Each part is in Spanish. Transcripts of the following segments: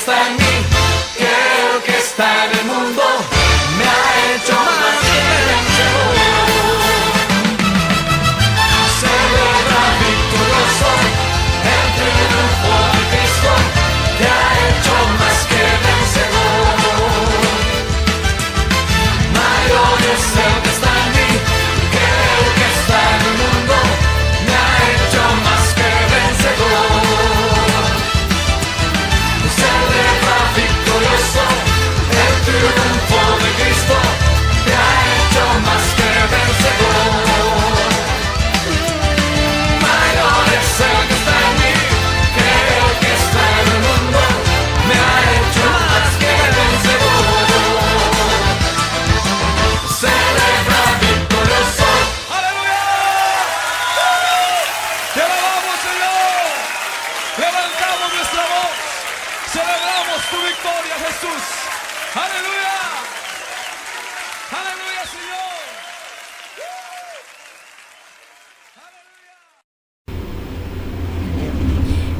está en mí que el que está en el mundo. Me ha hecho más que vencedor. Celebra victorioso el triunfo de Cristo. Te ha hecho más que vencedor. Mayor es el que está en mí que el que está en el mundo. Me ha hecho más que vencedor. Celebra victorioso el triunfo de Cristo. Te ha hecho más que vencedor. Mayor es el que está en mí que el que está en el mundo. Me ha hecho más que vencedor. Celebra victorioso. ¡Aleluya! ¡Te alabamos, Señor! Levantamos nuestra voz. Celebramos tu victoria, Jesús. ¡Aleluya! ¡Aleluya, Señor!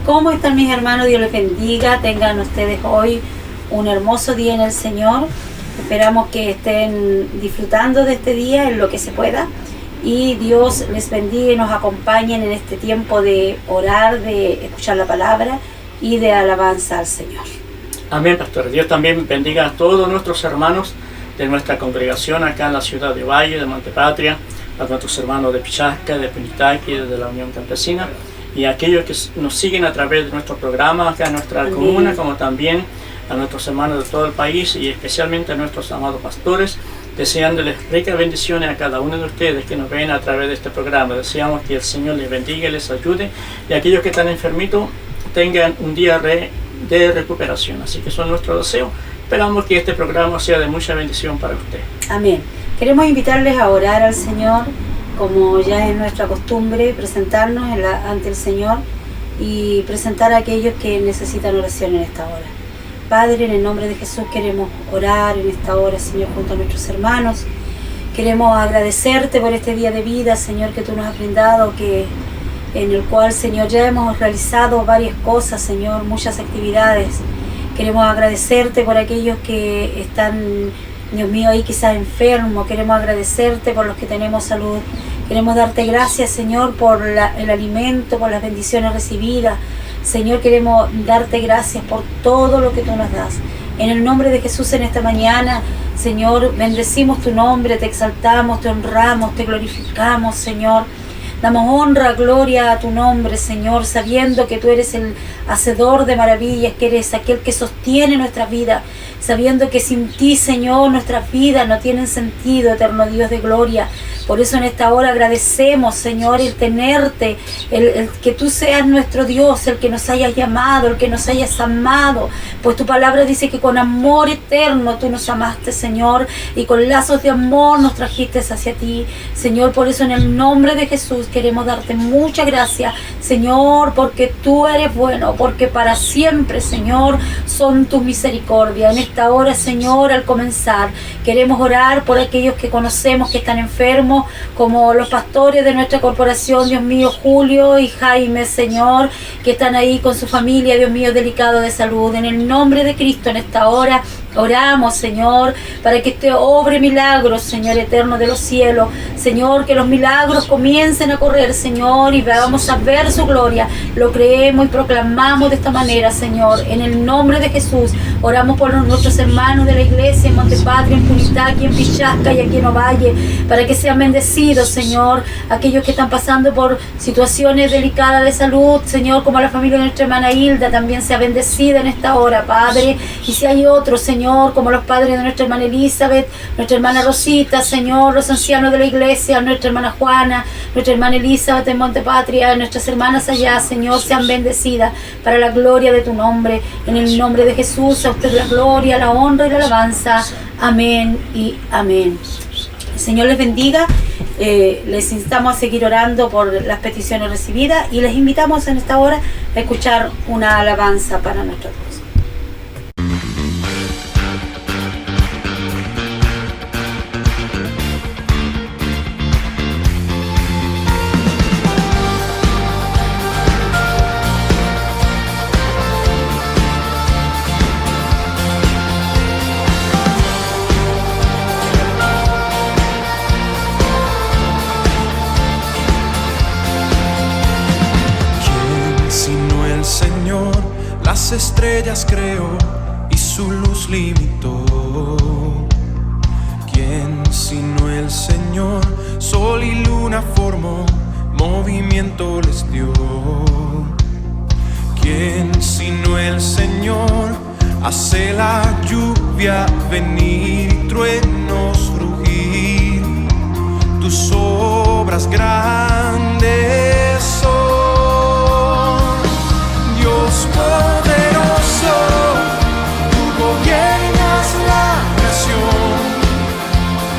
¿Cómo están mis hermanos? Dios les bendiga. Tengan ustedes hoy un hermoso día en el Señor. Esperamos que estén disfrutando de este día en lo que se pueda. Y Dios les bendiga y nos acompañen en este tiempo de orar, de escuchar la palabra y de alabanza al Señor. Amén, pastor. Dios también bendiga a todos nuestros hermanos de nuestra congregación acá en la ciudad de Valle, de Montepatria, a nuestros hermanos de Pichasca, de Punitaqui, de la Unión Campesina, y a aquellos que nos siguen a través de nuestro programa acá en nuestra Amén. comuna, como también a nuestros hermanos de todo el país y especialmente a nuestros amados pastores, deseándoles ricas bendiciones a cada uno de ustedes que nos ven a través de este programa. Deseamos que el Señor les bendiga y les ayude, y aquellos que están enfermitos tengan un día de recuperación. Así que son nuestros deseos. Esperamos que este programa sea de mucha bendición para usted. Amén. Queremos invitarles a orar al Señor, como ya es nuestra costumbre, presentarnos ante el Señor y presentar a aquellos que necesitan oración en esta hora. Padre, en el nombre de Jesús queremos orar en esta hora, Señor, junto a nuestros hermanos. Queremos agradecerte por este día de vida, Señor, que tú nos has brindado, en el cual, Señor, ya hemos realizado varias cosas, Señor, muchas actividades. Queremos agradecerte por aquellos que están, Dios mío, ahí quizás enfermos. Queremos agradecerte por los que tenemos salud. Queremos darte gracias, Señor, por el alimento, por las bendiciones recibidas. Señor, queremos darte gracias por todo lo que tú nos das. En el nombre de Jesús en esta mañana, Señor, bendecimos tu nombre, te exaltamos, te honramos, te glorificamos, Señor. Damos honra, gloria a tu nombre, Señor, sabiendo que tú eres el hacedor de maravillas, que eres aquel que sostiene nuestra vida, sabiendo que sin ti, Señor, nuestras vidas no tienen sentido, eterno Dios de gloria. Por eso en esta hora agradecemos, Señor, el tenerte, el que tú seas nuestro Dios, el que nos hayas llamado, el que nos hayas amado. Pues tu palabra dice que con amor eterno tú nos amaste, Señor, y con lazos de amor nos trajiste hacia ti. Señor, por eso en el nombre de Jesús queremos darte muchas gracias, Señor, porque tú eres bueno, porque para siempre, Señor, son tus misericordias. En esta hora, Señor, al comenzar, queremos orar por aquellos que conocemos que están enfermos, como los pastores de nuestra corporación, Dios mío, Julio y Jaime, Señor, que están ahí con su familia, Dios mío, delicado de salud. En el nombre de Cristo, en esta hora, oramos, Señor, para que este obre milagros, Señor eterno de los cielos. Señor, que los milagros comiencen a correr, Señor, y vamos a ver su gloria. Lo creemos y proclamamos de esta manera, Señor. En el nombre de Jesús, oramos por nuestros hermanos de la iglesia en Montepatria, en Punitaqui, en Pichasca y aquí en Ovalle, para que sean bendecidos, Señor. Aquellos que están pasando por situaciones delicadas de salud, Señor, como la familia de nuestra hermana Hilda, también sea bendecida en esta hora, Padre. Y si hay otros, Señor, como los padres de nuestra hermana Elizabeth, nuestra hermana Rosita, Señor, los ancianos de la iglesia, nuestra hermana Juana, nuestra hermana Elizabeth en Montepatria, nuestras hermanas allá, Señor, sean bendecidas para la gloria de tu nombre. En el nombre de Jesús, a usted la gloria, la honra y la alabanza. Amén y amén. El Señor les bendiga. Les instamos a seguir orando por las peticiones recibidas y les invitamos en esta hora a escuchar una alabanza para nuestro Dios. Las estrellas creó y su luz limitó. ¿Quién sino el Señor? Sol y luna formó, movimiento les dio. ¿Quién sino el Señor? Hace la lluvia venir y truenos rugir. Tus obras grandes son, Dios poderoso. Tú gobiernas la creación,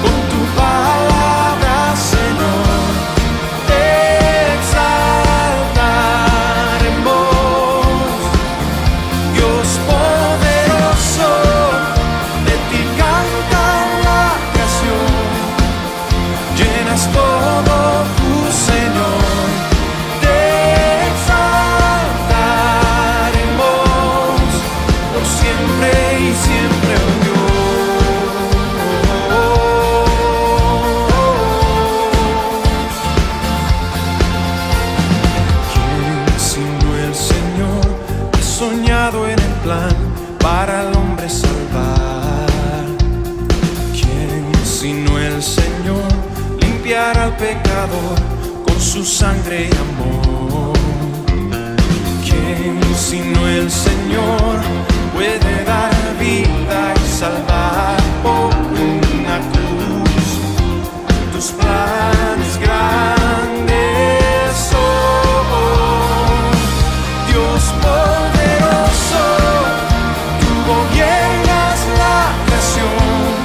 con tu palabra, Señor, te exaltaremos. Dios poderoso, de ti canta la creación, llenas todo tu Señor, te exaltaremos por siempre y siempre, oh Dios. ¿Quién sino el Señor ha soñado en el plan para el hombre salvar? ¿Quién sino el Señor limpiará al pecador con su sangre y amor? ¿Quién sino el Señor puede dar vida y salvar por una cruz? Tus planes grandes son, Dios poderoso. Tú gobiernas la creación,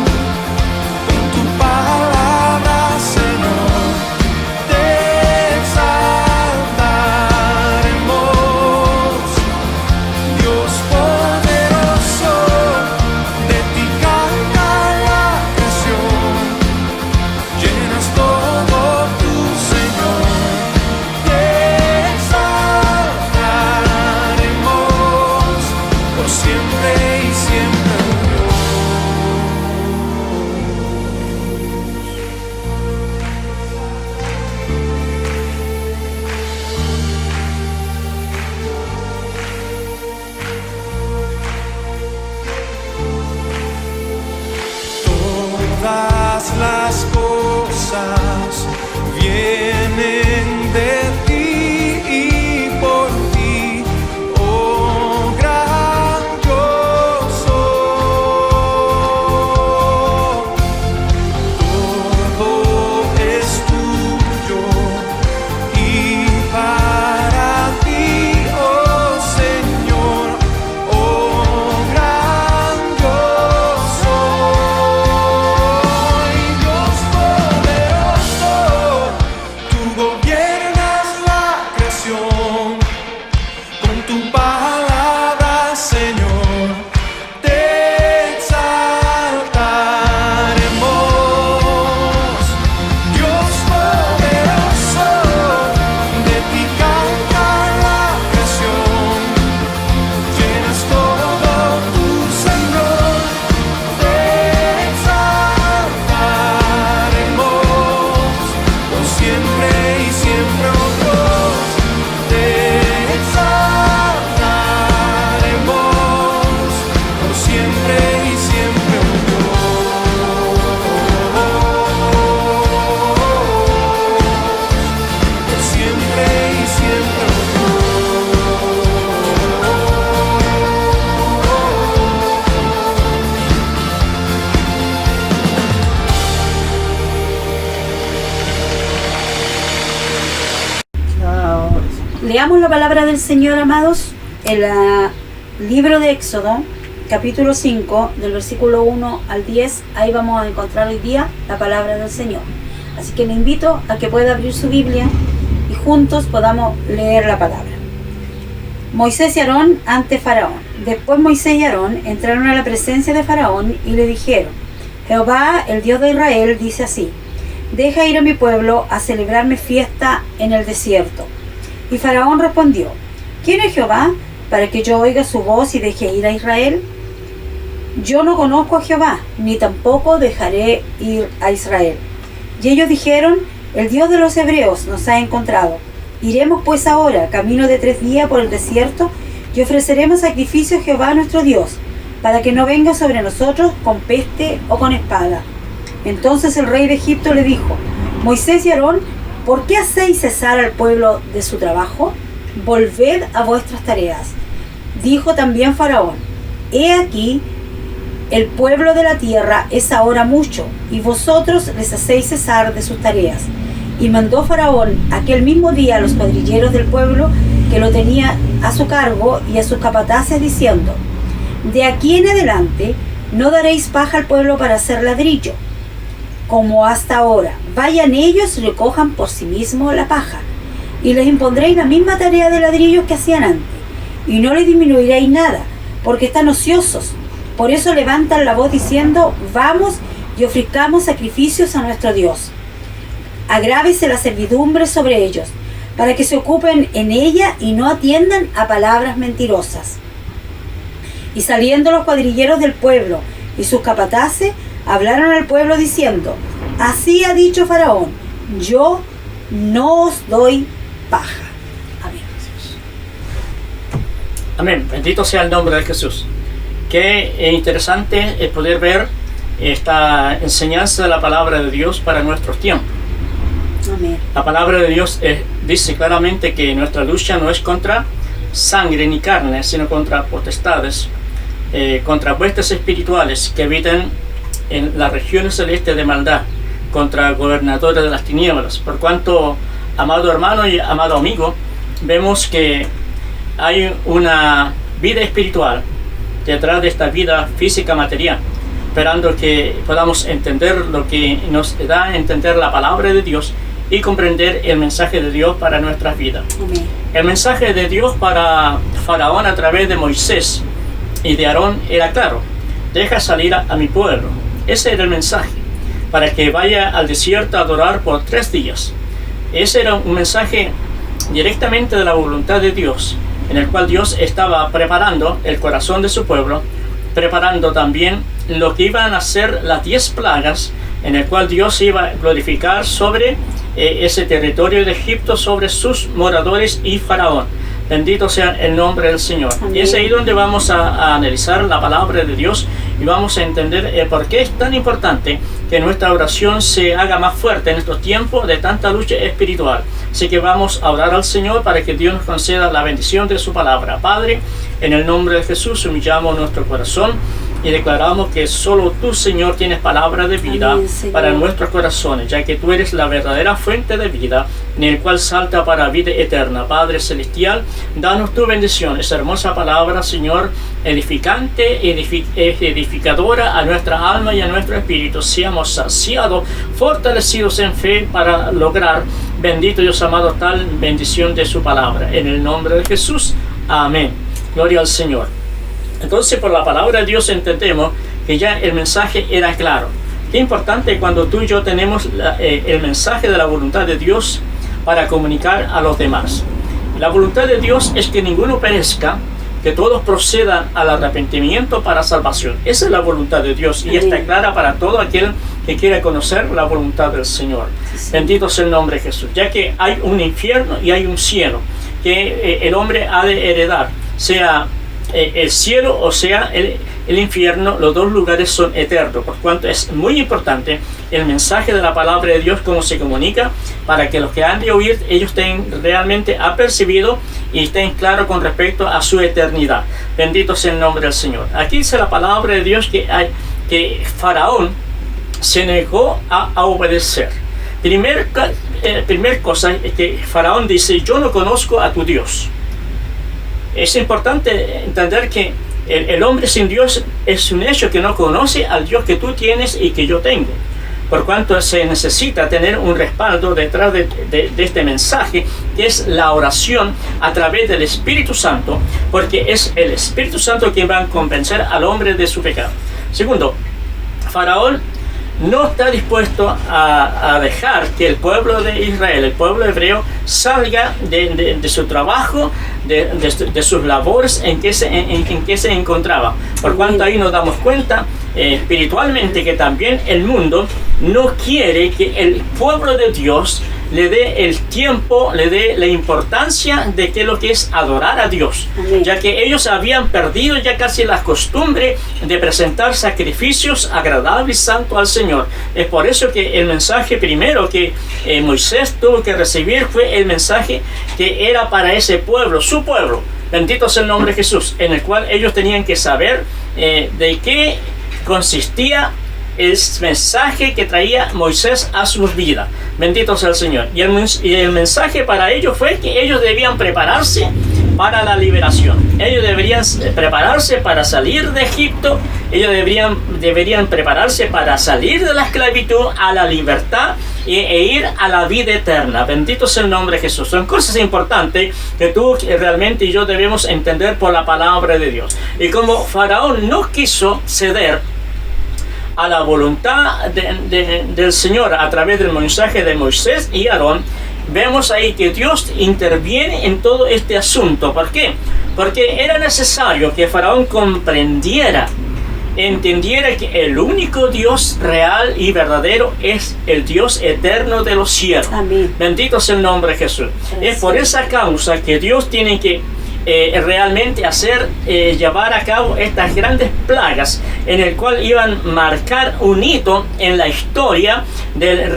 con tu palabra, Señor, te exaltaremos. Dios poderoso, de ti canta la creación, llenas todo tu Señor, te exaltaremos por siempre y siempre, oh Todas las cosas vienen de ti y por ti, oh gran yo soy. Todo es tuyo y para ti, oh Señor, oh gran yo soy. Dios poderoso, tú gobiernas la creación, con tu palabra, Señor, te exaltaremos. Dios poderoso, de ti canta la creación, llenas todo tu Señor, te exaltaremos por siempre y siempre, oh Dios, te exaltaremos por siempre y siempre, oh Dios, por siempre y siempre, oh Leamos la palabra del Señor, amados, en el libro de Éxodo, capítulo 5, del versículo 1 al 10. Ahí vamos a encontrar hoy día la palabra del Señor. Así que le invito a que pueda abrir su Biblia y juntos podamos leer la palabra. Moisés y Aarón ante Faraón. Después Moisés y Aarón entraron a la presencia de Faraón y le dijeron: Jehová, el Dios de Israel, dice así: deja ir a mi pueblo a celebrarme fiesta en el desierto. Y Faraón respondió: ¿quién es Jehová para que yo oiga su voz y deje ir a Israel? Yo no conozco a Jehová, ni tampoco dejaré ir a Israel. Y ellos dijeron: el Dios de los hebreos nos ha encontrado. Iremos pues ahora, camino de 3 días por el desierto, y ofreceremos sacrificio a Jehová nuestro Dios, para que no venga sobre nosotros con peste o con espada. Entonces el rey de Egipto le dijo: Moisés y Aarón, ¿por qué hacéis cesar al pueblo de su trabajo? Volved a vuestras tareas. Dijo también Faraón: He aquí, el pueblo de la tierra es ahora mucho, y vosotros les hacéis cesar de sus tareas. Y mandó Faraón aquel mismo día a los cuadrilleros del pueblo que lo tenía a su cargo y a sus capataces, diciendo: De aquí en adelante no daréis paja al pueblo para hacer ladrillo, como hasta ahora. Vayan ellos y recojan por sí mismos la paja, y les impondréis la misma tarea de ladrillos que hacían antes, y no les disminuiréis nada, porque están ociosos. Por eso levantan la voz diciendo: Vamos y ofrezcamos sacrificios a nuestro Dios. Agrávese la servidumbre sobre ellos, para que se ocupen en ella y no atiendan a palabras mentirosas. Y saliendo los cuadrilleros del pueblo y sus capataces, hablaron al pueblo diciendo: Así ha dicho Faraón, yo no os doy paja. Amén. Amén. Bendito sea el nombre de Jesús. Qué interesante es poder ver esta enseñanza de la palabra de Dios para nuestros tiempos. Amén. La palabra de Dios dice claramente que nuestra lucha no es contra sangre ni carne, sino contra potestades, contra huestes espirituales que habitan en las regiones celestes de maldad, contra gobernadores de las tinieblas. Por cuanto, amado hermano y amado amigo, vemos que hay una vida espiritual detrás de esta vida física material, esperando que podamos entender lo que nos da a entender la palabra de Dios y comprender el mensaje de Dios para nuestras vidas. Amén. El mensaje de Dios para Faraón a través de Moisés y de Aarón era claro: deja salir a mi pueblo. Ese era el mensaje, para que vaya al desierto a adorar por 3 días. Ese era un mensaje directamente de la voluntad de Dios, en el cual Dios estaba preparando el corazón de su pueblo, preparando también lo que iban a ser las 10 plagas, en el cual Dios iba a glorificar sobre ese territorio de Egipto, sobre sus moradores y Faraón. Bendito sea el nombre del Señor. Amén. Y es ahí donde vamos a analizar la palabra de Dios y vamos a entender por qué es tan importante que nuestra oración se haga más fuerte en estos tiempos de tanta lucha espiritual. Así que vamos a orar al Señor para que Dios nos conceda la bendición de su palabra. Padre, en el nombre de Jesús humillamos nuestro corazón y declaramos que solo tú, Señor, tienes palabra de vida. Amén, Señor. Para nuestros corazones, ya que tú eres la verdadera fuente de vida, en el cual salta para vida eterna. Padre celestial, danos tu bendición, esa hermosa palabra, Señor, edificante, edificadora a nuestra alma y a nuestro espíritu. Seamos saciados, fortalecidos en fe para lograr, bendito Dios amado, tal bendición de su palabra. En el nombre de Jesús, amén. Gloria al Señor. Entonces, por la palabra de Dios entendemos que ya el mensaje era claro. Qué importante cuando tú y yo tenemos el mensaje de la voluntad de Dios para comunicar a los demás. La voluntad de Dios es que ninguno perezca, que todos procedan al arrepentimiento para salvación. Esa es la voluntad de Dios y está clara para todo aquel que quiera conocer la voluntad del Señor. Sí. Bendito sea el nombre de Jesús, ya que hay un infierno y hay un cielo que el hombre ha de heredar, sea el cielo o sea el infierno. Los dos lugares son eternos, por cuanto es muy importante el mensaje de la palabra de Dios, cómo se comunica, para que los que han de oír, ellos estén realmente apercibidos y estén claros con respecto a su eternidad. Bendito sea el nombre del Señor. Aquí dice la palabra de Dios que Faraón se negó a obedecer. Primer cosa es que Faraón dice: yo no conozco a tu Dios. Es importante entender que el hombre sin Dios es un hecho que no conoce al Dios que tú tienes y que yo tengo. Por cuanto se necesita tener un respaldo detrás de este mensaje, que es la oración a través del Espíritu Santo, porque es el Espíritu Santo quien va a convencer al hombre de su pecado. Segundo, Faraón no está dispuesto a dejar que el pueblo de Israel, el pueblo hebreo, salga de su trabajo, de sus labores en que se encontraba. Por cuanto ahí nos damos cuenta espiritualmente que también el mundo no quiere que el pueblo de Dios le dé el tiempo, le dé la importancia de qué es lo que es adorar a Dios. Amén. Ya que ellos habían perdido ya casi la costumbre de presentar sacrificios agradables y santos al Señor. Es por eso que el mensaje primero que Moisés tuvo que recibir fue el mensaje que era para ese pueblo, su pueblo. Bendito sea el nombre de Jesús, en el cual ellos tenían que saber de qué consistía el mensaje que traía Moisés a sus vidas. Bendito sea el Señor. Y el mensaje para ellos fue que ellos debían prepararse para la liberación. Ellos deberían prepararse para salir de Egipto. Ellos deberían prepararse para salir de la esclavitud a la libertad e ir a la vida eterna. Bendito sea el nombre de Jesús. Son cosas importantes que tú realmente y yo debemos entender por la palabra de Dios. Y como Faraón no quiso ceder a la voluntad del Señor a través del mensaje de Moisés y Aarón, vemos ahí que Dios interviene en todo este asunto. ¿Por qué? Porque era necesario que Faraón comprendiera, entendiera que el único Dios real y verdadero es el Dios eterno de los cielos. Amén. Bendito sea el nombre de Jesús. Es por esa causa que Dios tiene que realmente llevar a cabo estas grandes plagas, en el cual iban a marcar un hito en la historia del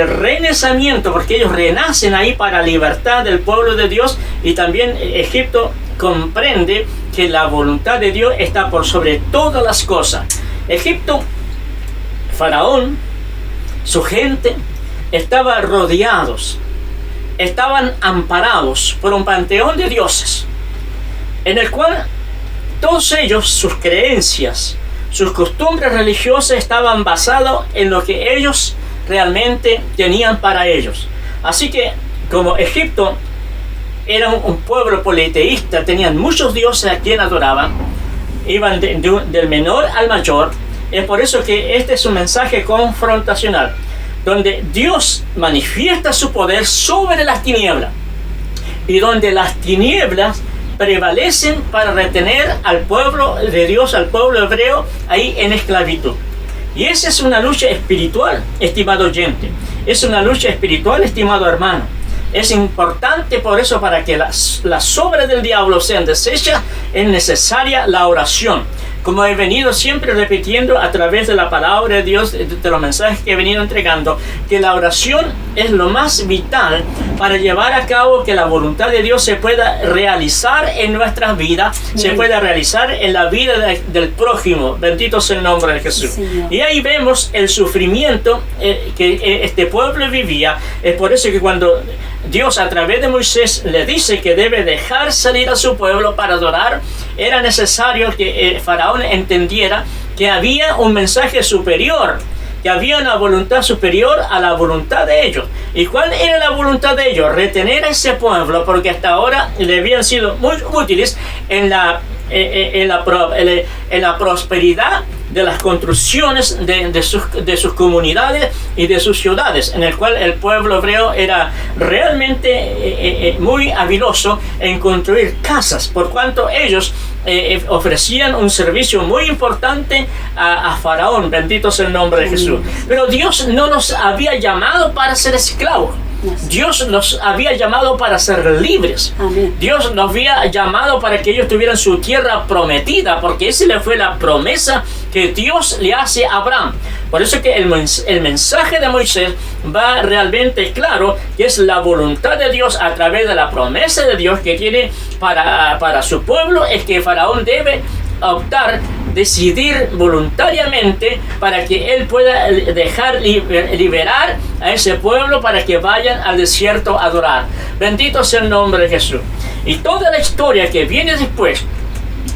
renacimiento, porque ellos renacen ahí para libertad del pueblo de Dios. Y también Egipto comprende que la voluntad de Dios está por sobre todas las cosas. Egipto, Faraón, su gente, estaban rodeados, estaban amparados por un panteón de dioses, en el cual todos ellos, sus creencias, sus costumbres religiosas estaban basadas en lo que ellos realmente tenían para ellos. Así que como Egipto era un pueblo politeísta, tenían muchos dioses a quien adoraban, iban del menor al mayor. Es por eso que este es un mensaje confrontacional, donde Dios manifiesta su poder sobre las tinieblas y donde las tinieblas prevalecen para retener al pueblo de Dios, al pueblo hebreo, ahí en esclavitud. Y esa es una lucha espiritual, estimado oyente. Es una lucha espiritual, estimado hermano. Es importante por eso, para que las obras del diablo sean deshechas, es necesaria la oración. Como he venido siempre repitiendo a través de la palabra de Dios, de los mensajes que he venido entregando, que la oración es lo más vital para llevar a cabo que la voluntad de Dios se pueda realizar en nuestras vidas, se pueda realizar en la vida del prójimo. Bendito sea el nombre de Jesús. Sí, y ahí vemos el sufrimiento que este pueblo vivía. Es por eso que cuando Dios a través de Moisés le dice que debe dejar salir a su pueblo para adorar, era necesario que Faraón entendiera que había un mensaje superior, que había una voluntad superior a la voluntad de ellos. ¿Y cuál era la voluntad de ellos? Retener a ese pueblo, porque hasta ahora le habían sido muy útiles en la prosperidad de las construcciones de sus comunidades y de sus ciudades, en el cual el pueblo hebreo era realmente muy habiloso en construir casas, por cuanto ellos ofrecían un servicio muy importante a Faraón. Bendito sea el nombre de Jesús. Pero Dios no nos había llamado para ser esclavos. Dios nos había llamado para ser libres. Amén. Dios nos había llamado para que ellos tuvieran su tierra prometida, porque esa le fue la promesa que Dios le hace a Abraham. Por eso que el mensaje de Moisés va realmente claro, que es la voluntad de Dios a través de la promesa de Dios que tiene para su pueblo. Es que Faraón debe optar, decidir voluntariamente, para que él pueda dejar liberar a ese pueblo para que vayan al desierto a adorar. Bendito sea el nombre de Jesús. Y toda la historia que viene después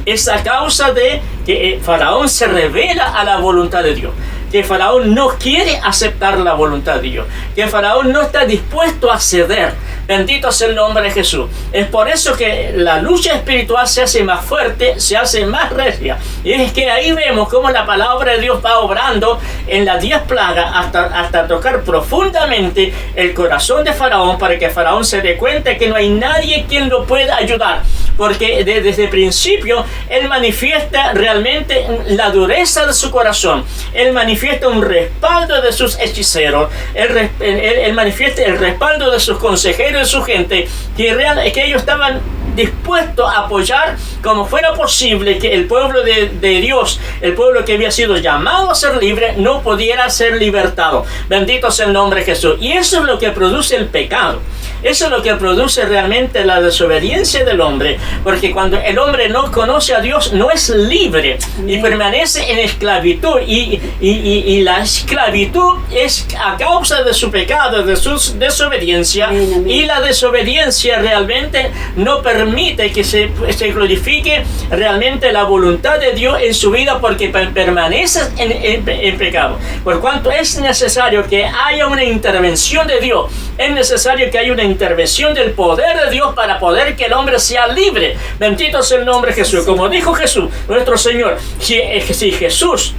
es a causa de que Faraón se revela a la voluntad de Dios, que Faraón no quiere aceptar la voluntad de Dios, que Faraón no está dispuesto a ceder. Bendito sea el nombre de Jesús. Es por eso que la lucha espiritual se hace más fuerte, se hace más recia. Y es que ahí vemos cómo la palabra de Dios va obrando en las 10 plagas hasta tocar profundamente el corazón de Faraón, para que Faraón se dé cuenta que no hay nadie quien lo pueda ayudar. porque desde el principio Él manifiesta realmente la dureza de su corazón. Él manifiesta un respaldo de sus hechiceros. Él manifiesta el respaldo de sus consejeros y su gente, que ellos estaban dispuestos a apoyar como fuera posible que el pueblo de Dios, el pueblo que había sido llamado a ser libre, no pudiera ser libertado. Bendito sea el nombre de Jesús. Y eso es lo que produce el pecado. Eso es lo que produce realmente la desobediencia del hombre, porque cuando el hombre no conoce a Dios, no es libre y permanece en esclavitud, y la esclavitud es a causa de su pecado, de su desobediencia, y la desobediencia realmente no permite que se glorifique realmente la voluntad de Dios en su vida, porque permanece en pecado. Por cuanto es necesario que haya una intervención de Dios, es necesario que haya una intervención del poder de Dios para poder que el hombre sea libre. Bendito sea el nombre de Jesús. Como dijo Jesús, nuestro Señor, si Jesús,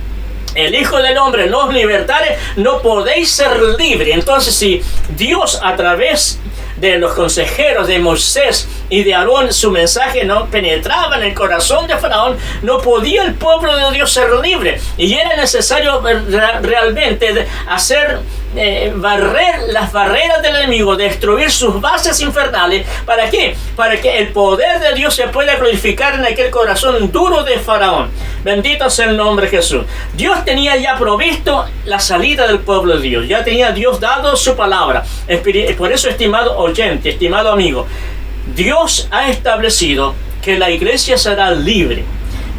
el Hijo del Hombre, nos libertare, no podéis ser libres. Entonces, si Dios, a través de los consejeros de Moisés y de Aarón, su mensaje no penetraba en el corazón de Faraón, no podía el pueblo de Dios ser libre, y era necesario realmente hacer barrer las barreras del enemigo, destruir sus bases infernales. ¿Para qué? Para que el poder de Dios se pueda glorificar en aquel corazón duro de Faraón. Bendito sea el nombre de Jesús. Dios tenía ya provisto la salida del pueblo de Dios. Ya tenía Dios dado su palabra. Por eso, estimado oyente, estimado amigo, Dios ha establecido que la iglesia será libre,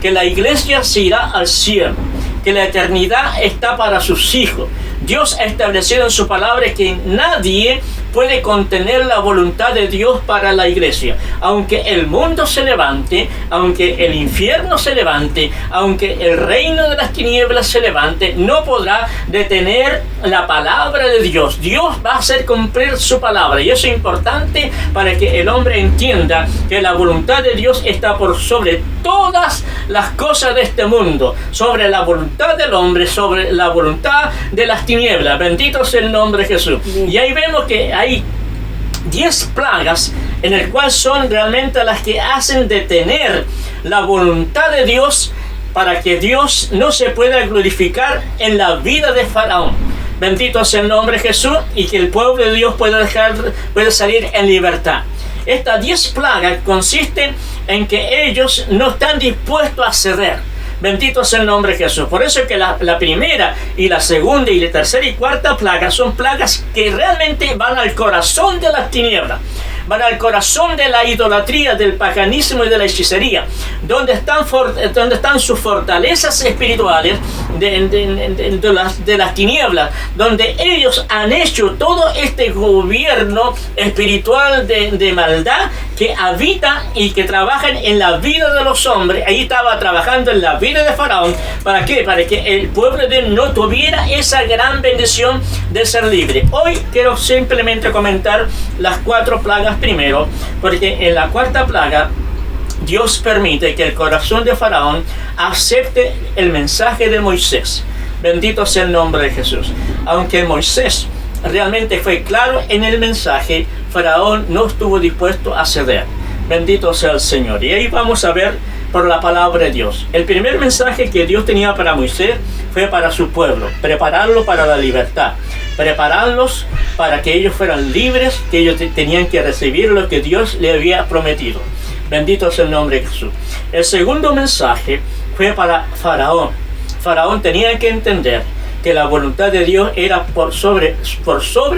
que la iglesia se irá al cielo, que la eternidad está para sus hijos. Dios ha establecido en su palabra que nadie puede contener la voluntad de Dios para la iglesia. Aunque el mundo se levante, aunque el infierno se levante, aunque el reino de las tinieblas se levante, no podrá detener la palabra de Dios. Dios va a hacer cumplir su palabra, y eso es importante para que el hombre entienda que la voluntad de Dios está por sobre todas las cosas de este mundo, sobre la voluntad del hombre, sobre la voluntad de las tinieblas. Bendito sea el nombre de Jesús. Y ahí vemos que hay 10 plagas en el cual son realmente las que hacen detener la voluntad de Dios, para que Dios no se pueda glorificar en la vida de Faraón. Bendito sea el nombre de Jesús, y que el pueblo de Dios pueda salir en libertad. Estas 10 plagas consisten en que ellos no están dispuestos a ceder. Bendito sea el nombre de Jesús. Por eso es que la primera y la segunda y la tercera y cuarta plaga son plagas que realmente van al corazón de las tinieblas, van al corazón de la idolatría, del paganismo y de la hechicería, donde están sus fortalezas espirituales de las tinieblas, donde ellos han hecho todo este gobierno espiritual de maldad que habita y que trabajan en la vida de los hombres. Ahí estaba trabajando en la vida de Faraón. ¿Para qué? Para que el pueblo de él no tuviera esa gran bendición de ser libre. Hoy quiero simplemente comentar las 4 plagas primero, porque en la cuarta plaga Dios permite que el corazón de Faraón acepte el mensaje de Moisés. Bendito sea el nombre de Jesús. Aunque Moisés realmente fue claro en el mensaje, Faraón no estuvo dispuesto a ceder. Bendito sea el Señor. Y ahí vamos a ver por la palabra de Dios. El primer mensaje que Dios tenía para Moisés fue para su pueblo, prepararlo para la libertad, prepararlos para que ellos fueran libres, que ellos tenían que recibir lo que Dios le había prometido. Bendito sea el nombre de Jesús. El segundo mensaje fue para Faraón. Faraón tenía que entender que la voluntad de Dios era por sobre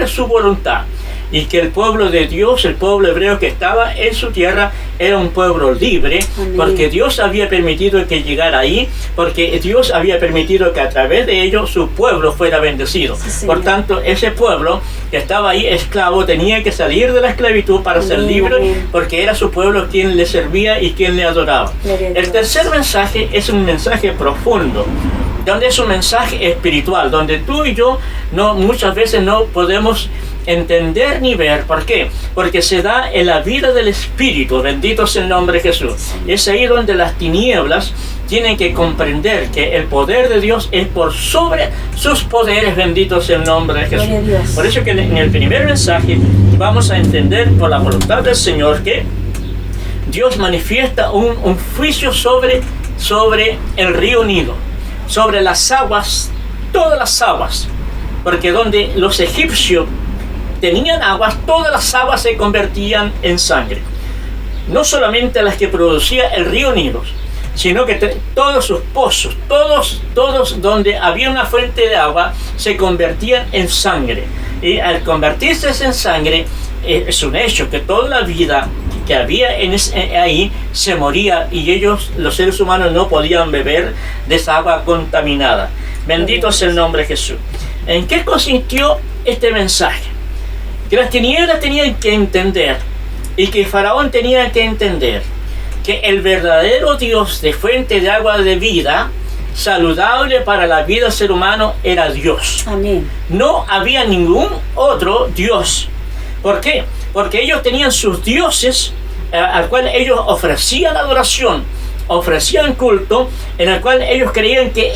su voluntad, y que el pueblo de Dios, el pueblo hebreo que estaba en su tierra, era un pueblo libre. Amén. Porque Dios había permitido que llegara ahí, porque Dios había permitido que a través de ellos su pueblo fuera bendecido. Sí, por tanto, ese pueblo que estaba ahí esclavo tenía que salir de la esclavitud para ser libre, porque era su pueblo quien le servía y quien le adoraba. El tercer mensaje es un mensaje profundo, donde es un mensaje espiritual, donde tú y yo muchas veces no podemos entender ni ver. ¿Por qué? Porque se da en la vida del Espíritu. Bendito sea el nombre de Jesús. Es ahí donde las tinieblas tienen que comprender que el poder de Dios es por sobre sus poderes. Bendito sea el nombre de Jesús. Por eso que en el primer mensaje vamos a entender por la voluntad del Señor que Dios manifiesta un juicio sobre el río Nilo, sobre las aguas, todas las aguas, porque donde los egipcios tenían aguas, todas las aguas se convertían en sangre. No solamente las que producía el río Nilo, sino que todos sus pozos, todos donde había una fuente de agua, se convertían en sangre. Y al convertirse en sangre, es un hecho que toda la vida que había ahí se moría, y ellos, los seres humanos, no podían beber de esa agua contaminada. Bendito sea el nombre de Jesús. ¿En qué consistió este mensaje? Que las tinieblas tenían que entender, y que Faraón tenía que entender, que el verdadero Dios de fuente de agua de vida, saludable para la vida del ser humano, era Dios. Amén. No había ningún otro Dios. ¿Por qué? Porque ellos tenían sus dioses al cual ellos ofrecían adoración, ofrecían culto, en el cual ellos creían que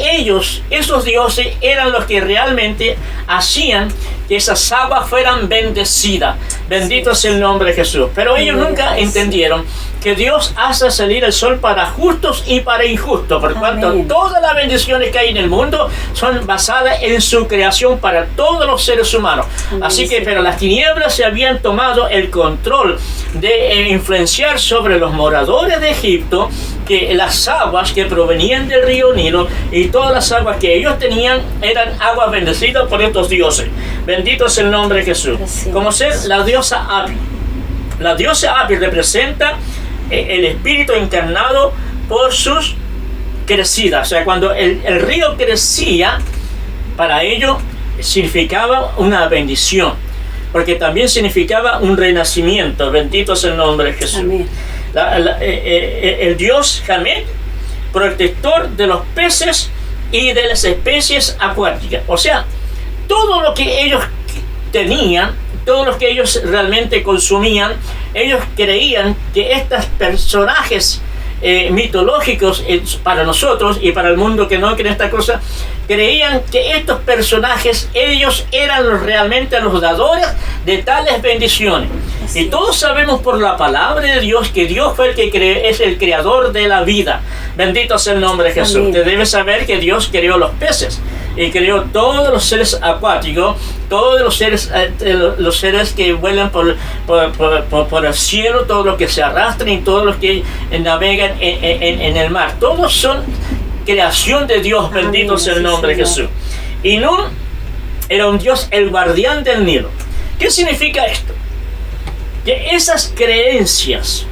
esos dioses, eran los que realmente hacían que esas aguas fueran bendecidas. Bendito sea el nombre de Jesús. Pero ellos nunca entendieron que Dios hace salir el sol para justos y para injustos, por cuanto todas las bendiciones que hay en el mundo son basadas en su creación para todos los seres humanos. Así que, pero las tinieblas se habían tomado el control de influenciar sobre los moradores de Egipto, que las aguas que provenían del río Nilo y todas las aguas que ellos tenían eran aguas bendecidas por estos dioses. Bendito es el nombre de Jesús. Como ser la diosa Apis. La diosa Apis representa el espíritu encarnado por sus crecidas. O sea, cuando el río crecía, para ello significaba una bendición, porque también significaba un renacimiento. Bendito es el nombre de Jesús. Amén. El dios Hamet, protector de los peces y de las especies acuáticas. O sea, todo lo que ellos tenían, todo lo que ellos realmente consumían, ellos creían que estos personajes mitológicos, para nosotros y para el mundo que no cree esta cosa, creían que estos personajes, ellos eran realmente los dadores de tales bendiciones. Y todos sabemos por la palabra de Dios que Dios fue el que es el creador de la vida. Bendito sea el nombre de Jesús. Amén. Usted debe saber que Dios creó los peces y creó todos los seres acuáticos, todos los seres que vuelan por el cielo, todos los que se arrastran y todos los que navegan en el mar. Todos son creación de Dios. Bendito sea el nombre de Jesús. Y Nun era un Dios, el guardián del Nilo. ¿Qué significa esto? Que esas creencias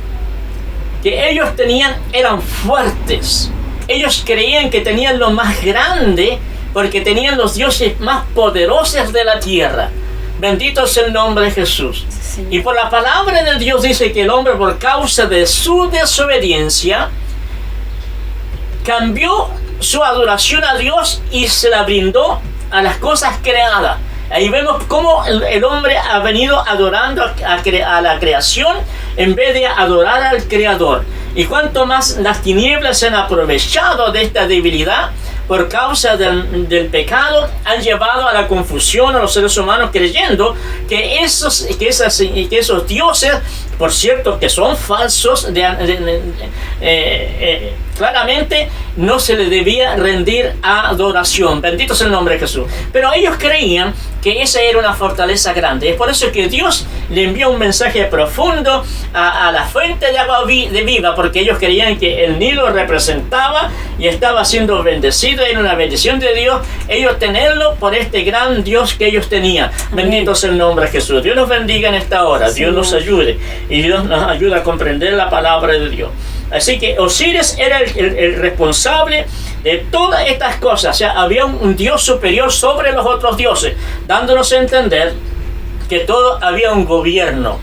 que ellos tenían eran fuertes. Ellos creían que tenían lo más grande porque tenían los dioses más poderosos de la tierra. Bendito es el nombre de Jesús. Sí. Y por la palabra de Dios dice que el hombre, por causa de su desobediencia, cambió su adoración a Dios y se la brindó a las cosas creadas. Ahí vemos cómo el hombre ha venido adorando a la creación en vez de adorar al Creador. Y cuanto más las tinieblas se han aprovechado de esta debilidad por causa del pecado, han llevado a la confusión a los seres humanos, creyendo que esos dioses, por cierto, que son falsos, claramente no se les debía rendir adoración. Bendito sea el nombre de Jesús. Pero ellos creían que esa era una fortaleza grande. Es por eso que Dios le envió un mensaje profundo a la fuente de agua de viva, porque ellos creían que el Nilo representaba y estaba siendo bendecido, era una bendición de Dios, ellos tenerlo por este gran Dios que ellos tenían. Amén. Bendito sea el nombre de Jesús. Dios nos bendiga en esta hora, Dios nos ayude y Dios nos ayuda a comprender la palabra de Dios. Así que Osiris era el responsable de todas estas cosas. O sea, había un Dios superior sobre los otros dioses, dándonos a entender que todo había un gobierno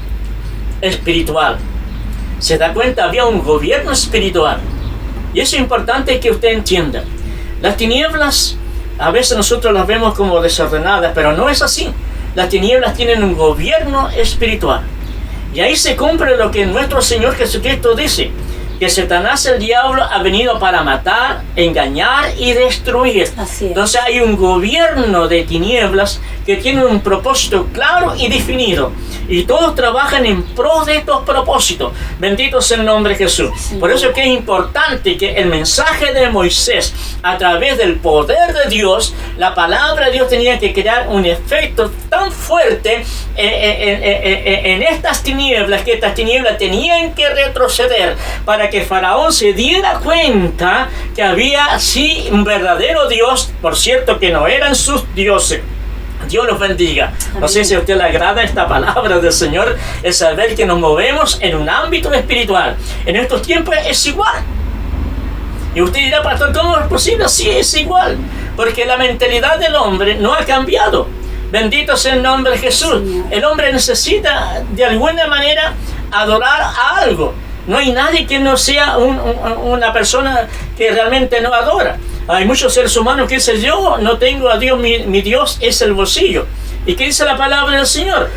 espiritual. ¿Se da cuenta? Había un gobierno espiritual. Y eso es importante que usted entienda. Las tinieblas, a veces nosotros las vemos como desordenadas, pero no es así. Las tinieblas tienen un gobierno espiritual. Y ahí se cumple lo que nuestro Señor Jesucristo dice, que Satanás, el diablo, ha venido para matar, engañar y destruir. Así es. Entonces hay un gobierno de tinieblas que tienen un propósito claro y definido. Y todos trabajan en pro de estos propósitos. Bendito sea el nombre de Jesús. Por eso es que es importante que el mensaje de Moisés, a través del poder de Dios, la palabra de Dios tenía que crear un efecto tan fuerte en estas tinieblas, que estas tinieblas tenían que retroceder para que Faraón se diera cuenta que había sí un verdadero Dios, por cierto que no eran sus dioses. Dios los bendiga. No sé si a usted le agrada esta palabra del Señor, el saber que nos movemos en un ámbito espiritual. En estos tiempos es igual. Y usted dirá, pastor, ¿cómo es posible? Sí, es igual. Porque la mentalidad del hombre no ha cambiado. Bendito sea el nombre de Jesús. El hombre necesita de alguna manera adorar a algo. No hay nadie que no sea una persona que realmente no adora. Hay muchos seres humanos que dicen, yo no tengo a Dios, mi Dios es el bolsillo. ¿Y qué dice la palabra del Señor?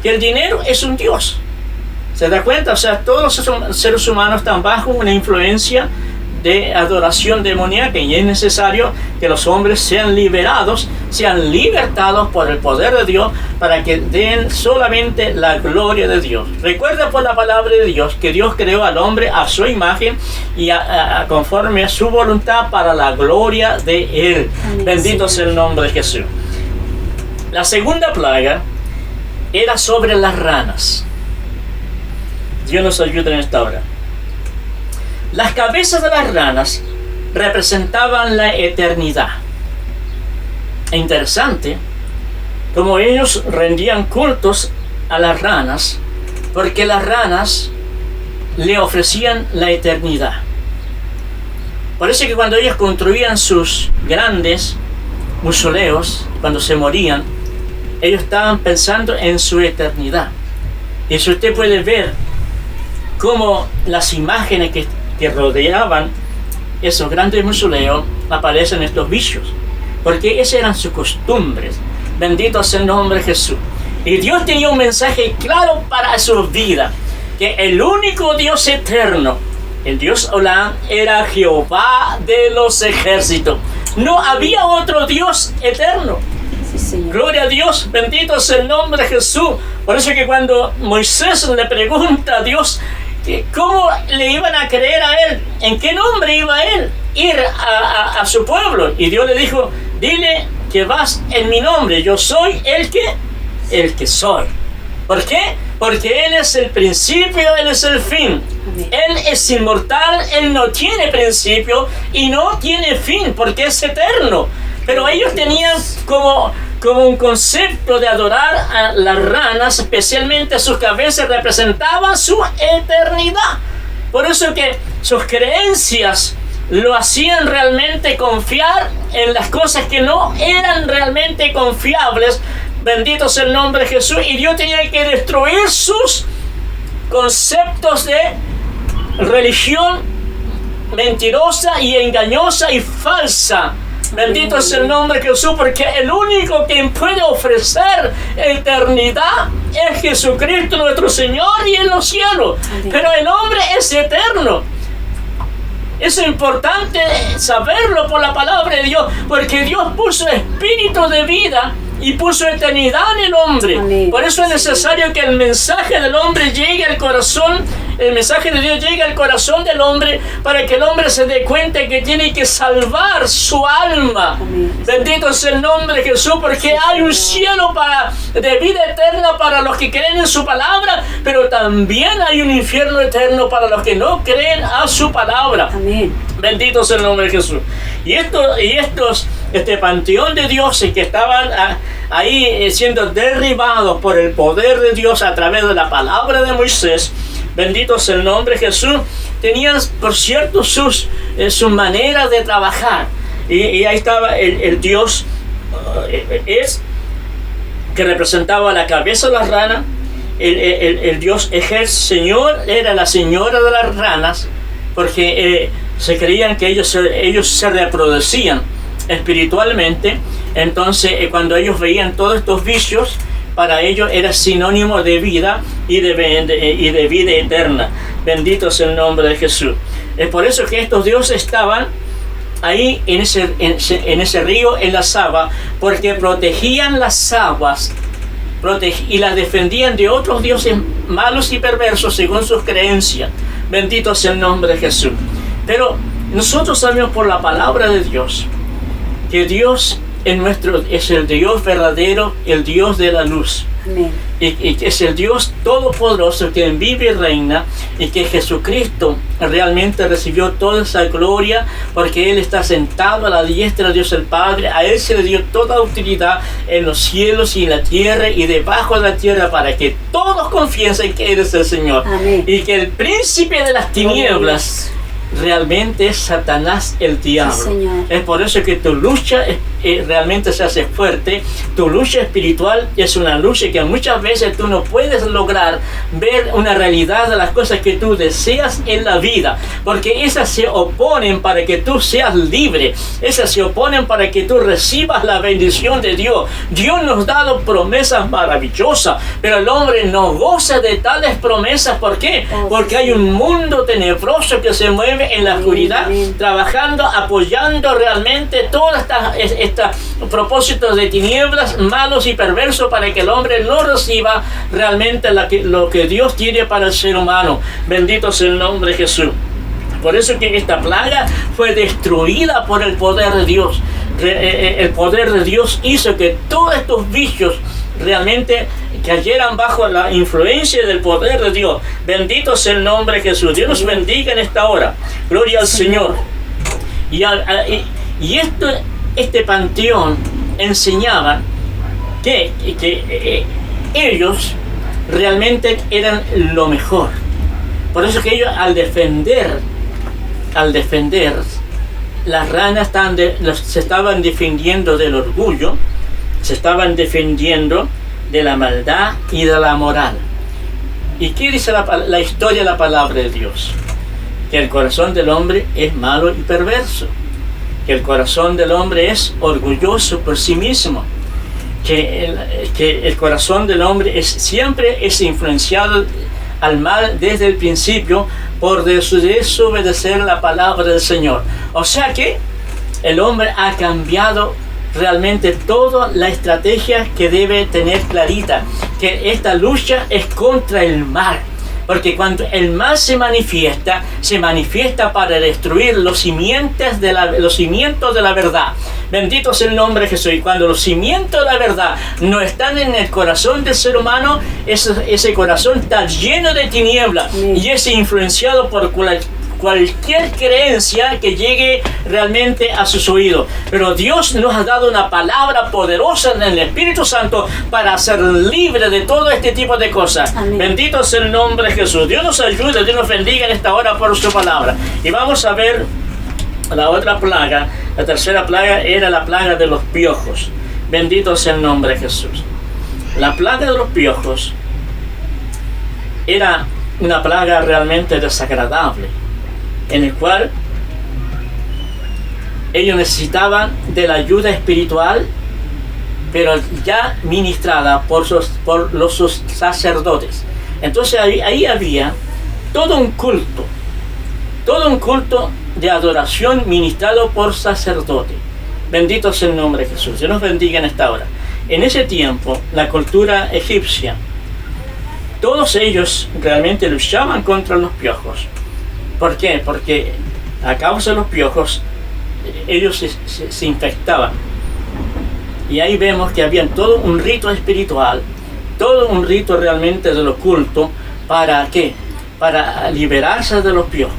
Que el dinero es un Dios. ¿Se da cuenta? O sea, todos los seres humanos están bajo una influencia de adoración demoníaca, y es necesario que los hombres sean liberados, sean libertados por el poder de Dios, para que den solamente la gloria de Dios. Recuerda por la palabra de Dios que Dios creó al hombre a su imagen y conforme a su voluntad, para la gloria de Él. Bendito sea el nombre de Jesús. La segunda plaga era sobre las ranas. Dios nos ayude en esta hora. Las cabezas de las ranas representaban la eternidad. E interesante como ellos rendían cultos a las ranas, porque las ranas le ofrecían la eternidad. Por eso que cuando ellos construían sus grandes mausoleos, cuando se morían, ellos estaban pensando en su eternidad. Y si usted puede ver cómo las imágenes que rodeaban esos grandes mausoleos, aparecen estos vicios, porque esas eran sus costumbres. Bendito sea el nombre de Jesús. Y Dios tenía un mensaje claro para su vida, que el único Dios eterno, el Dios Olam, era Jehová de los ejércitos. No había otro Dios eterno. Gloria a Dios, bendito sea el nombre de Jesús. Por eso que cuando Moisés le pregunta a Dios ¿cómo le iban a creer a él? ¿En qué nombre iba él ir a su pueblo? Y Dios le dijo, dile que vas en mi nombre. Yo soy el que soy. ¿Por qué? Porque Él es el principio, Él es el fin. Amén. Él es inmortal, Él no tiene principio y no tiene fin, porque es eterno. Pero ellos tenían como un concepto de adorar a las ranas, especialmente sus cabezas representaban su eternidad. Por eso que sus creencias lo hacían realmente confiar en las cosas que no eran realmente confiables. Bendito sea el nombre de Jesús. Y Dios tenía que destruir sus conceptos de religión mentirosa y engañosa y falsa. Bendito sea el nombre de Jesús, porque el único que puede ofrecer eternidad es Jesucristo nuestro Señor y en los cielos. Pero el hombre es eterno. Es importante saberlo por la palabra de Dios, porque Dios puso espíritu de vida y puso eternidad en el hombre. Amén. Por eso es necesario que el mensaje del hombre llegue al corazón, el mensaje de Dios llegue al corazón del hombre, para que el hombre se dé cuenta que tiene que salvar su alma. Amén. Bendito sea el nombre de Jesús, porque hay un cielo de vida eterna para los que creen en su palabra, pero también hay un infierno eterno para los que no creen a su palabra. Amén. Bendito sea el nombre de Jesús. Este panteón de dioses que estaban ahí siendo derribados por el poder de Dios a través de la palabra de Moisés, bendito sea el nombre de Jesús, tenían, por cierto, su manera de trabajar. Y ahí estaba el Dios que representaba la cabeza de las ranas. El Dios Señor era la señora de las ranas, porque se creían que ellos se reproducían espiritualmente. Entonces cuando ellos veían todos estos vicios, para ellos era sinónimo de vida y de vida eterna. Bendito sea el nombre de Jesús. Es por eso que estos dioses estaban ahí en ese río, en las aguas, porque protegían las aguas y las defendían de otros dioses malos y perversos según sus creencias. Bendito sea el nombre de Jesús. Pero nosotros sabemos por la palabra de Dios que Dios es el Dios verdadero, el Dios de la luz. Amén. Y que es el Dios todopoderoso que vive y reina, y que Jesucristo realmente recibió toda esa gloria porque Él está sentado a la diestra de Dios el Padre. A Él se le dio toda autoridad en los cielos y en la tierra y debajo de la tierra, para que todos confiesen que Él es el Señor. Amén. Y que el príncipe de las tinieblas realmente es Satanás, el diablo. Sí, Señor. Es por eso que tu lucha realmente se hace fuerte. Tu lucha espiritual es una lucha que muchas veces tú no puedes lograr ver una realidad de las cosas que tú deseas en la vida, porque esas se oponen para que tú seas libre. Esas se oponen para que tú recibas la bendición de Dios. Dios nos ha dado promesas maravillosas, pero el hombre no goza de tales promesas. ¿Por qué? Porque hay un mundo tenebroso que se mueve en la oscuridad, trabajando, apoyando realmente todas estos propósitos de tinieblas malos y perversos, para que el hombre no reciba realmente lo que Dios tiene para el ser humano. Bendito sea el nombre de Jesús. Por eso que esta plaga fue destruida por el poder de Dios. El poder de Dios hizo que todos estos vicios realmente cayeran bajo la influencia del poder de Dios. Bendito sea el nombre de Jesús. Dios nos bendiga en esta hora. Gloria al Señor. Y este panteón enseñaba que ellos realmente eran lo mejor. Por eso que ellos al defender, las ranas se estaban defendiendo del orgullo, se estaban defendiendo de la maldad y de la moral. ¿Y qué dice la historia de la palabra de Dios? Que el corazón del hombre es malo y perverso, que el corazón del hombre es orgulloso por sí mismo, que el corazón del hombre siempre es influenciado al mal desde el principio por desobedecer la palabra del Señor. O sea que el hombre ha cambiado realmente toda la estrategia que debe tener clarita, que esta lucha es contra el mal, porque cuando el mal se manifiesta para destruir los cimientos de la verdad. Bendito sea el nombre de Jesús. Y cuando los cimientos de la verdad no están en el corazón del ser humano, ese corazón está lleno de tinieblas y es influenciado por cualquier creencia que llegue realmente a sus oídos. Pero Dios nos ha dado una palabra poderosa en el Espíritu Santo para ser libre de todo este tipo de cosas. Amén. Bendito sea el nombre de Jesús. Dios nos ayude, Dios nos bendiga en esta hora por su palabra. Y vamos a ver la otra plaga. La tercera plaga era la plaga de los piojos. Bendito sea el nombre de Jesús. La plaga de los piojos era una plaga realmente desagradable, en el cual ellos necesitaban de la ayuda espiritual, pero ya ministrada por los sacerdotes. Entonces ahí había todo un culto de adoración ministrado por sacerdotes. Bendito sea el nombre de Jesús. Dios nos bendiga en esta hora. En ese tiempo, la cultura egipcia, todos ellos realmente luchaban contra los piojos. ¿Por qué? Porque a causa de los piojos ellos se infectaban. Y ahí vemos que había todo un rito espiritual, todo un rito realmente del oculto. ¿Para qué? Para liberarse de los piojos.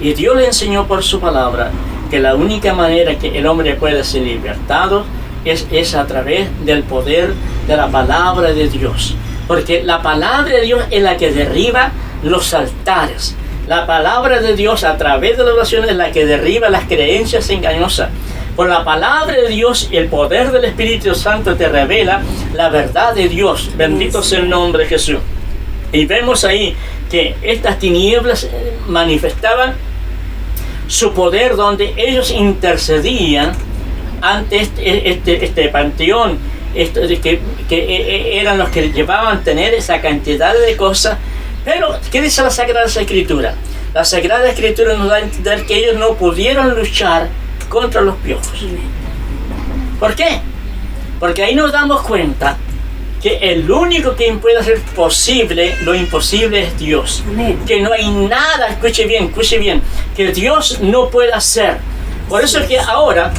Y Dios le enseñó por su palabra que la única manera que el hombre puede ser libertado es a través del poder de la palabra de Dios. Porque la palabra de Dios es la que derriba los altares. La palabra de Dios a través de la oración es la que derriba las creencias engañosas. Por la palabra de Dios y el poder del Espíritu Santo te revela la verdad de Dios. Bendito sea el nombre de Jesús. Y vemos ahí que estas tinieblas manifestaban su poder, donde ellos intercedían ante este panteón, que eran los que llevaban a tener esa cantidad de cosas. Pero, ¿qué dice la Sagrada Escritura? La Sagrada Escritura nos da a entender que ellos no pudieron luchar contra los piojos. ¿Por qué? Porque ahí nos damos cuenta que el único que puede hacer posible lo imposible es Dios. Amén. Que no hay nada, escuche bien, que Dios no puede hacer. Por eso es que ahora,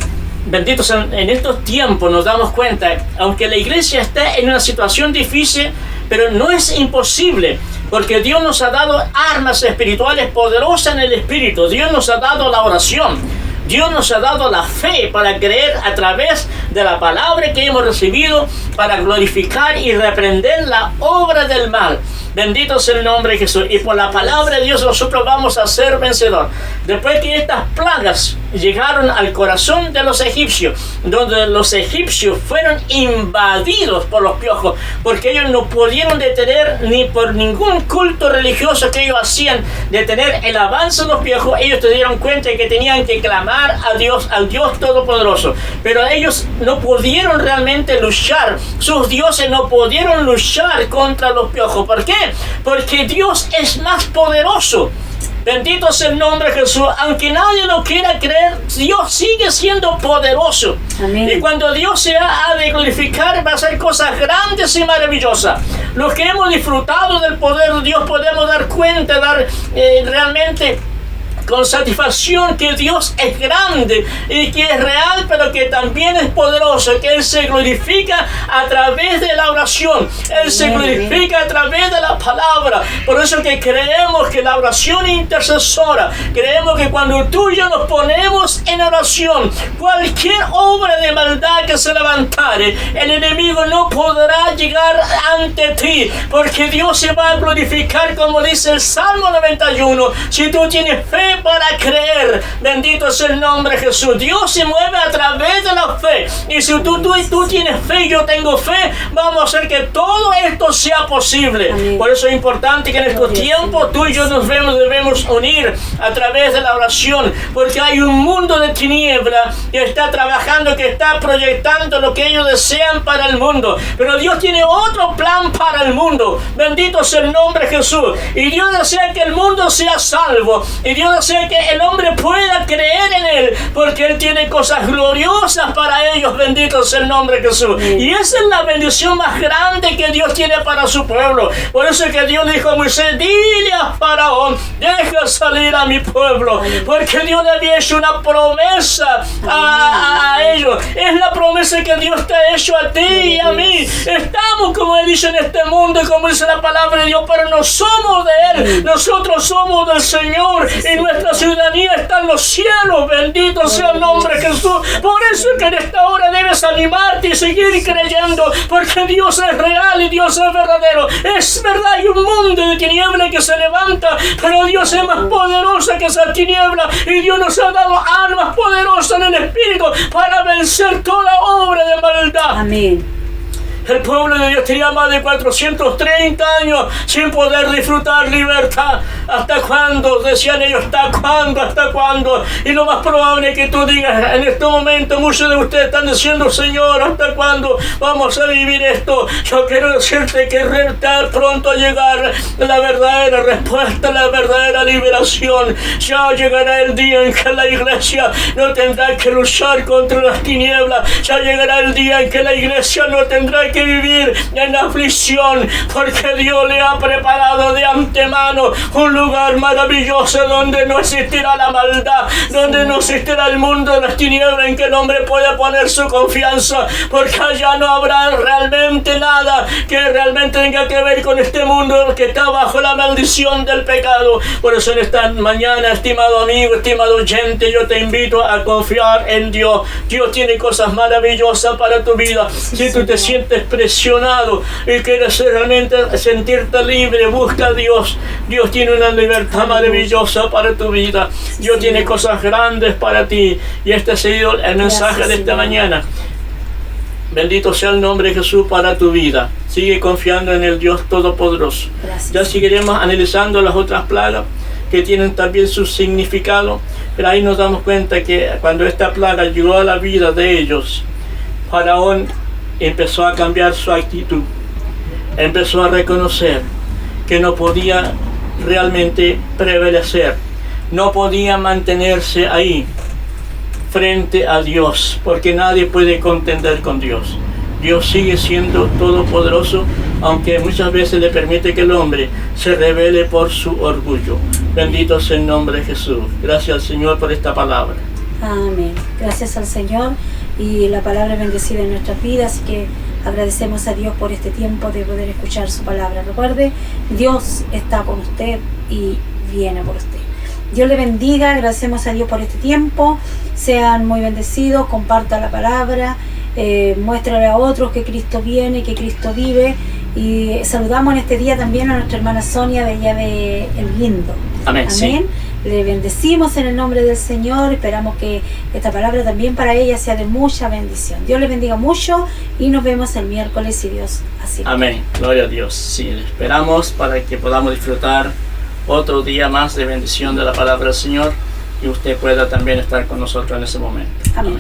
benditos en estos tiempos, nos damos cuenta, aunque la iglesia está en una situación difícil, pero no es imposible, porque Dios nos ha dado armas espirituales poderosas en el Espíritu. Dios nos ha dado la oración. Dios nos ha dado la fe para creer a través de la palabra que hemos recibido, para glorificar y reprender la obra del mal. Bendito sea el nombre de Jesús. Y por la palabra de Dios nosotros vamos a ser vencedor. Después que estas plagas llegaron al corazón de los egipcios, donde los egipcios fueron invadidos por los piojos, porque ellos no pudieron detener ni por ningún culto religioso que ellos hacían, detener el avance de los piojos. Ellos se dieron cuenta de que tenían que clamar a Dios, al Dios Todopoderoso. Pero ellos no pudieron realmente luchar. Sus dioses no pudieron luchar contra los piojos. ¿Por qué? Porque Dios es más poderoso. Bendito sea el nombre de Jesús. Aunque nadie lo quiera creer, Dios sigue siendo poderoso. Amén. Y cuando Dios se ha de glorificar, va a hacer cosas grandes y maravillosas. Los que hemos disfrutado del poder de Dios podemos dar cuenta, realmente con satisfacción que Dios es grande y que es real, pero que también es poderoso, que Él se glorifica a través de la oración, Él se glorifica a través de la palabra. Por eso que creemos que la oración intercesora, creemos que cuando tú y yo nos ponemos en oración, cualquier obra de maldad que se levantare, el enemigo no podrá llegar ante ti, porque Dios se va a glorificar, como dice el Salmo 91, si tú tienes fe para creer. Bendito es el nombre de Jesús. Dios se mueve a través de la fe, y si tú tienes fe y yo tengo fe, vamos a hacer que todo esto sea posible. Amén. Por eso es importante que en estos tiempos tú y yo nos debemos unir a través de la oración, porque hay un mundo de tiniebla que está trabajando, que está proyectando lo que ellos desean para el mundo, pero Dios tiene otro plan para el mundo. Bendito sea el nombre de Jesús. Y Dios desea que el mundo sea salvo, y Dios desea que el hombre pueda creer en Él, porque Él tiene cosas gloriosas para ellos. Bendito sea el nombre de Jesús. Y esa es la bendición más grande que Dios tiene para su pueblo. Por eso es que Dios dijo a Moisés: dile a Faraón, deja salir a mi pueblo, porque Dios le había hecho una promesa a ellos. Es la promesa que Dios te ha hecho a ti y a mí. Estamos, como he dicho, en este mundo, como dice la palabra de Dios, pero no somos de Él, nosotros somos del Señor, y nuestra ciudadanía está en los cielos. Bendito sea el nombre de Jesús. Por eso es que en esta hora debes animarte y seguir creyendo, porque Dios es real y Dios es verdadero. Es verdad, hay un mundo de tinieblas que se levanta, pero Dios es más poderoso que esa tiniebla, y Dios nos ha dado armas poderosas en el Espíritu para vencer toda obra de maldad. Amén. El pueblo de Dios tenía más de 430 años sin poder disfrutar libertad. ¿Hasta cuándo? Decían ellos, ¿hasta cuándo? ¿Hasta cuándo? Y lo más probable es que tú digas, en este momento muchos de ustedes están diciendo: Señor, ¿hasta cuándo vamos a vivir esto? Yo quiero decirte que está pronto a llegar la verdadera respuesta, la verdadera liberación. Ya llegará el día en que la iglesia no tendrá que luchar contra las tinieblas. Ya llegará el día en que la iglesia no tendrá que vivir en aflicción, porque Dios le ha preparado de antemano un lugar maravilloso donde no existirá la maldad, donde no existirá el mundo de las tinieblas, en que el hombre pueda poner su confianza, porque allá no habrá realmente nada que realmente tenga que ver con este mundo que está bajo la maldición del pecado. Por eso en esta mañana, estimado amigo, estimado oyente, yo te invito a confiar en Dios. Dios tiene cosas maravillosas para tu vida. Si tú te sientes presionado y quieres realmente sentirte libre, busca a Dios. Dios tiene una libertad maravillosa para tu vida. Dios tiene cosas grandes para ti, y este ha sido el mensaje de esta mañana. Bendito sea el nombre de Jesús para tu vida. Sigue confiando en el Dios Todopoderoso. Ya seguiremos analizando las otras plagas que tienen también su significado, pero ahí nos damos cuenta que cuando esta plaga llegó a la vida de ellos, Faraón empezó a cambiar su actitud, empezó a reconocer que no podía realmente prevalecer, no podía mantenerse ahí. frente a Dios, porque nadie puede contender con Dios. Dios sigue siendo todopoderoso, aunque muchas veces le permite que el hombre se rebele por su orgullo. Bendito sea el nombre de Jesús. Gracias al Señor por esta palabra. Amén. Gracias al Señor, y la palabra es bendecida en nuestras vidas, así que agradecemos a Dios por este tiempo de poder escuchar su palabra. Recuerde, Dios está con usted y viene por usted. Dios le bendiga, agradecemos a Dios por este tiempo. Sean muy bendecidos, comparta la palabra, muéstrale a otros que Cristo viene, que Cristo vive. Y saludamos en este día también a nuestra hermana Sonia de allá de El Guindo. Amén. Amén. Sí. Le bendecimos en el nombre del Señor. Esperamos que esta palabra también para ella sea de mucha bendición. Dios le bendiga mucho y nos vemos el miércoles si Dios así lo quiere. Amén. Gloria a Dios. Sí, le esperamos para que podamos disfrutar otro día más de bendición de la palabra del Señor y usted pueda también estar con nosotros en ese momento. Amén.